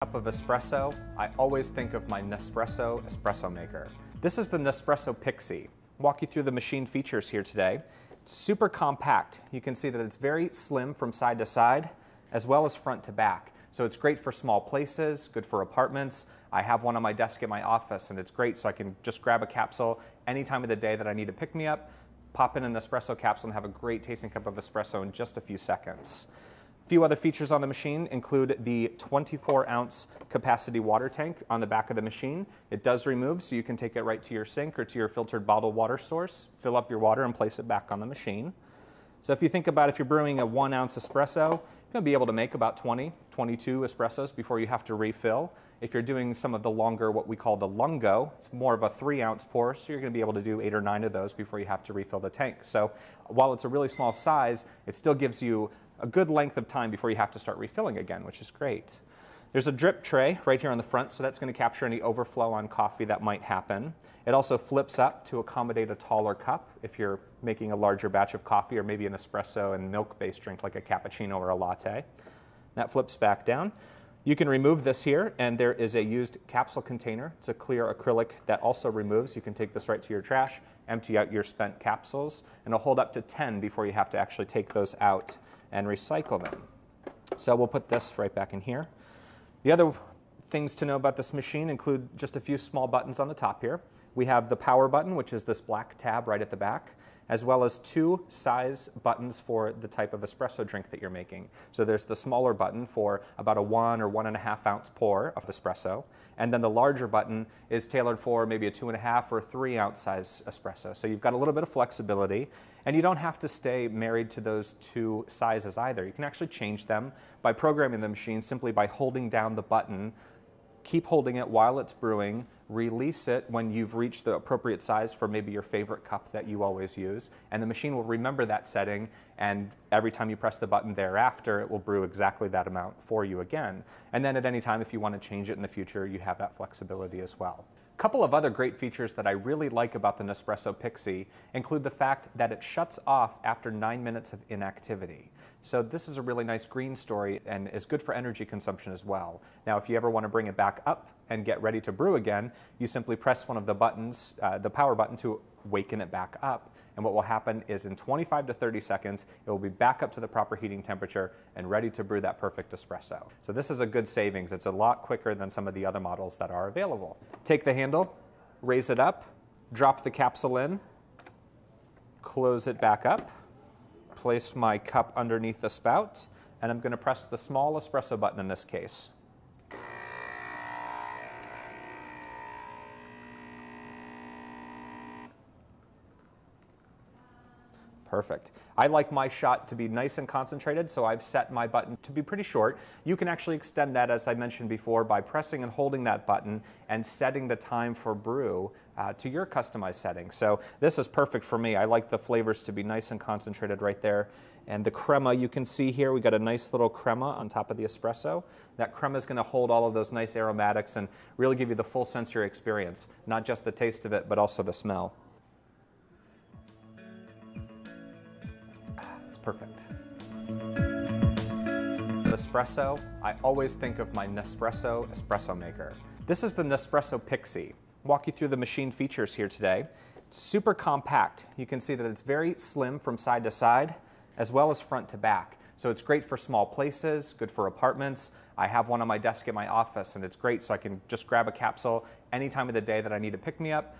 Cup of espresso, I always think of my Nespresso espresso maker. This is the Nespresso Pixie. I'll walk you through the machine features here today. It's super compact. You can see that it's very slim from side to side, as well as front to back. So it's great for small places, good for apartments. I have one on my desk at my office, and it's great so I can just grab a capsule any time of the day that I need to pick me up, pop in an espresso capsule, and have a great tasting cup of espresso in just a few seconds. A few other features on the machine include the 24-ounce capacity water tank on the back of the machine. It does remove, so you can take it right to your sink or to your filtered bottled water source, fill up your water, and place it back on the machine. So if you think about if you're brewing a 1-ounce espresso, you're going to be able to make about 22 espressos before you have to refill. If you're doing some of the longer, what we call the lungo, it's more of a 3-ounce pour, so you're going to be able to do 8 or 9 of those before you have to refill the tank. So while it's a really small size, it still gives you a good length of time before you have to start refilling again, which is great. There's a drip tray right here on the front, so that's going to capture any overflow on coffee that might happen. It also flips up to accommodate a taller cup if you're making a larger batch of coffee or maybe an espresso and milk-based drink like a cappuccino or a latte. That flips back down. You can remove this here, and there is a used capsule container. It's a clear acrylic that also removes. You can take this right to your trash, empty out your spent capsules, and it'll hold up to 10 before you have to actually take those out and recycle them. So we'll put this right back in here. The other things to know about this machine include just a few small buttons on the top here. We have the power button, which is this black tab right at the back, as well as 2 size buttons for the type of espresso drink that you're making. So there's the smaller button for about a 1 or 1.5 ounce pour of espresso, and then the larger button is tailored for maybe a 2.5 or 3 ounce size espresso. So you've got a little bit of flexibility, and you don't have to stay married to those 2 sizes either. You can actually change them by programming the machine simply by holding down the button. Keep holding it while it's brewing, release it when you've reached the appropriate size for maybe your favorite cup that you always use, and the machine will remember that setting, and every time you press the button thereafter, it will brew exactly that amount for you again. And then at any time, if you want to change it in the future, you have that flexibility as well. A couple of other great features that I really like about the Nespresso Pixie include the fact that it shuts off after 9 minutes of inactivity. So this is a really nice green story and is good for energy consumption as well. Now, if you ever want to bring it back up and get ready to brew again, you simply press one of the buttons, the power button, to waken it back up. And what will happen is in 25 to 30 seconds, it will be back up to the proper heating temperature and ready to brew that perfect espresso. So this is a good savings. It's a lot quicker than some of the other models that are available. Take the handle, raise it up, drop the capsule in, close it back up, place my cup underneath the spout, and I'm going to press the small espresso button in this case. Perfect. I like my shot to be nice and concentrated, so I've set my button to be pretty short. You can actually extend that, as I mentioned before, by pressing and holding that button and setting the time for brew to your customized setting. So this is perfect for me. I like the flavors to be nice and concentrated right there. And the crema, you can see here, we got a nice little crema on top of the espresso. That crema is going to hold all of those nice aromatics and really give you the full sensory experience, not just the taste of it, but also the smell. Perfect. Espresso, I always think of my Nespresso espresso maker. This is the Nespresso Pixie. I'll walk you through the machine features here today. It's super compact. You can see that it's very slim from side to side, as well as front to back. So it's great for small places, good for apartments. I have one on my desk at my office, and it's great so I can just grab a capsule any time of the day that I need to pick me up,